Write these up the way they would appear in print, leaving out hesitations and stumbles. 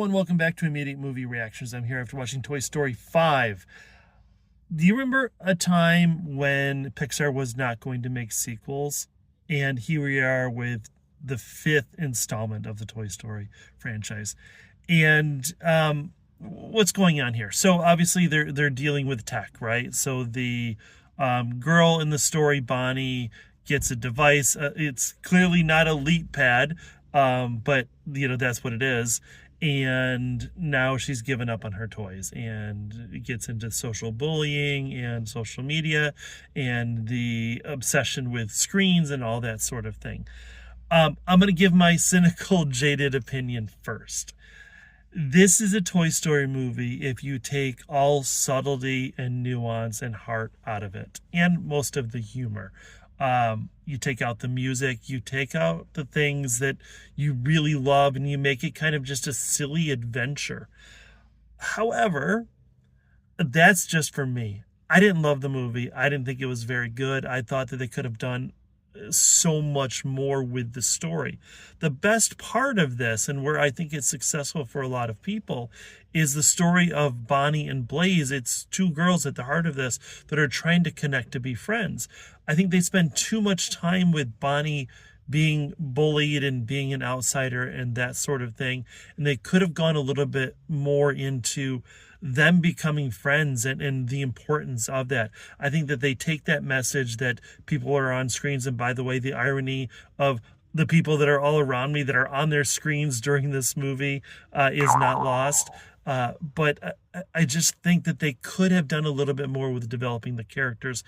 and welcome back to Immediate Movie Reactions. I'm here after watching Toy Story 5. Do you remember a time when Pixar was not going to make sequels? And here we are with the fifth installment of the Toy Story franchise. And what's going on here? So obviously they're dealing with tech, right? So the girl in the story, Bonnie, gets a device. It's clearly not a leap pad, but that's what it is. And now she's given up on her toys and gets into social bullying and social media and the obsession with screens and all that sort of thing. I'm going to give my cynical, jaded opinion first. This is a Toy Story movie if you take all subtlety and nuance and heart out of it, and most of the humor. You take out the music, you take out the things that you really love, and you make it kind of just a silly adventure. However, that's just for me. I didn't love the movie. I didn't think it was very good. I thought that they could have done so much more with the story. The best part of this, and where I think it's successful for a lot of people, is the story of Bonnie and Blaze. It's two girls at the heart of this that are trying to connect to be friends. I think they spend too much time with Bonnie being bullied and being an outsider and that sort of thing, and they could have gone a little bit more into them becoming friends and the importance of that. I think that they take that message that people are on screens, and by the way, the irony of the people that are all around me that are on their screens during this movie is not lost. But I just think that they could have done a little bit more with developing the characters.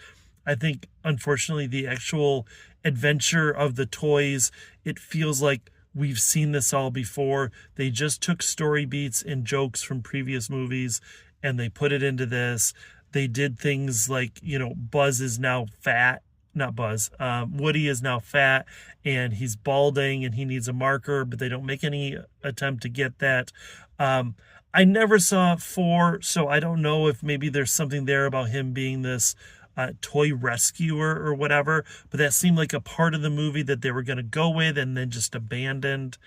I think, unfortunately, the actual adventure of the toys, it feels like we've seen this all before. They just took story beats and jokes from previous movies and they put it into this. They did things like, Buzz is now fat. Not Buzz. Woody is now fat and he's balding and he needs a marker, but they don't make any attempt to get that. I never saw 4, so I don't know if maybe there's something there about him being this toy rescuer or whatever, but that seemed like a part of the movie that they were going to go with and then just abandoned.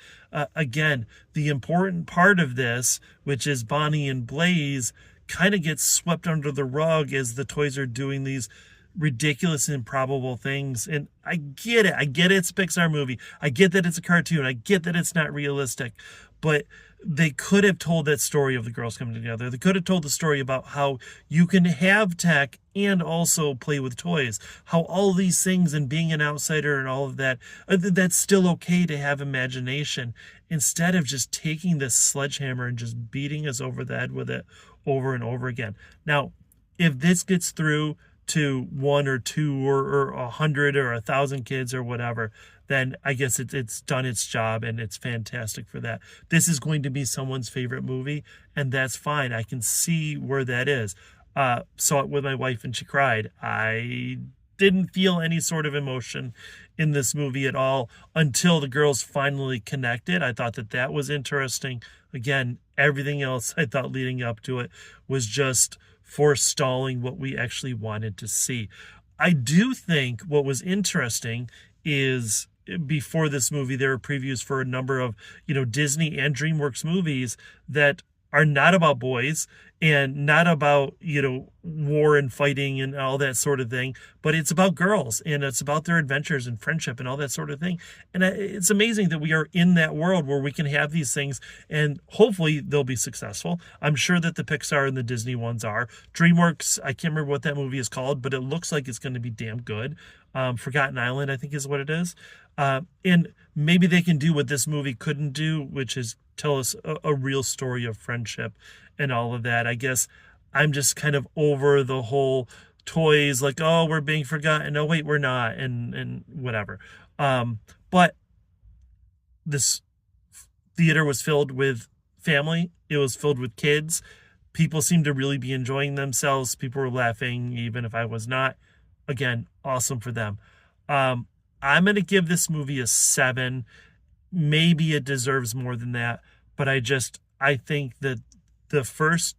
Again, the important part of this, which is Bonnie and Blaze, kind of gets swept under the rug as the toys are doing these ridiculous and improbable things. And I get it, it's a Pixar movie, I get that it's a cartoon, I get that it's not realistic, but they could have told that story of the girls coming together. They could have told the story about how you can have tech and also play with toys, how all these things and being an outsider and all of that, that's still okay to have imagination, instead of just taking this sledgehammer and just beating us over the head with it over and over again. Now, if this gets through to 1 or 2 or 100 or 1,000 kids or whatever, then I guess it's done its job and it's fantastic for that. This is going to be someone's favorite movie, and that's fine. I can see where that is. Saw it with my wife and she cried. I didn't feel any sort of emotion in this movie at all until the girls finally connected. I thought that was interesting. Again, everything else I thought leading up to it was just forestalling what we actually wanted to see. I do think what was interesting is before this movie, there were previews for a number of, Disney and DreamWorks movies that are not about boys and not about, war and fighting and all that sort of thing, but it's about girls and it's about their adventures and friendship and all that sort of thing. And it's amazing that we are in that world where we can have these things, and hopefully they'll be successful. I'm sure that the Pixar and the Disney ones are. DreamWorks, I can't remember what that movie is called, but it looks like it's going to be damn good. Forgotten Island, I think is what it is. And maybe they can do what this movie couldn't do, which is tell us a real story of friendship and all of that. I guess I'm just kind of over the whole toys, like, oh, we're being forgotten. No, wait, we're not. And whatever. But this theater was filled with family. It was filled with kids. People seemed to really be enjoying themselves. People were laughing, even if I was not. Again, awesome for them. I'm going to give this movie a 7. Maybe it deserves more than that, but I think that the first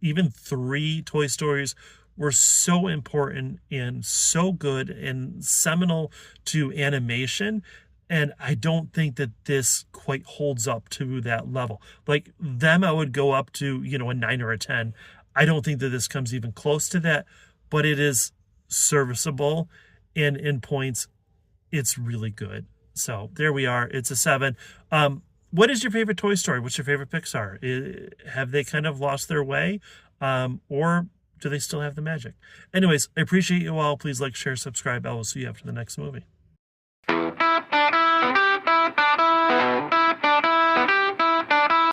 even 3 Toy Stories were so important and so good and seminal to animation. And I don't think that this quite holds up to that level. Like them, I would go up to, a 9 or a 10. I don't think that this comes even close to that, but it is serviceable. And in points, it's really good. So there we are. It's a 7. What is your favorite Toy Story? What's your favorite Pixar? Have they kind of lost their way? Or do they still have the magic? Anyways, I appreciate you all. Please like, share, subscribe. I will see you after the next movie.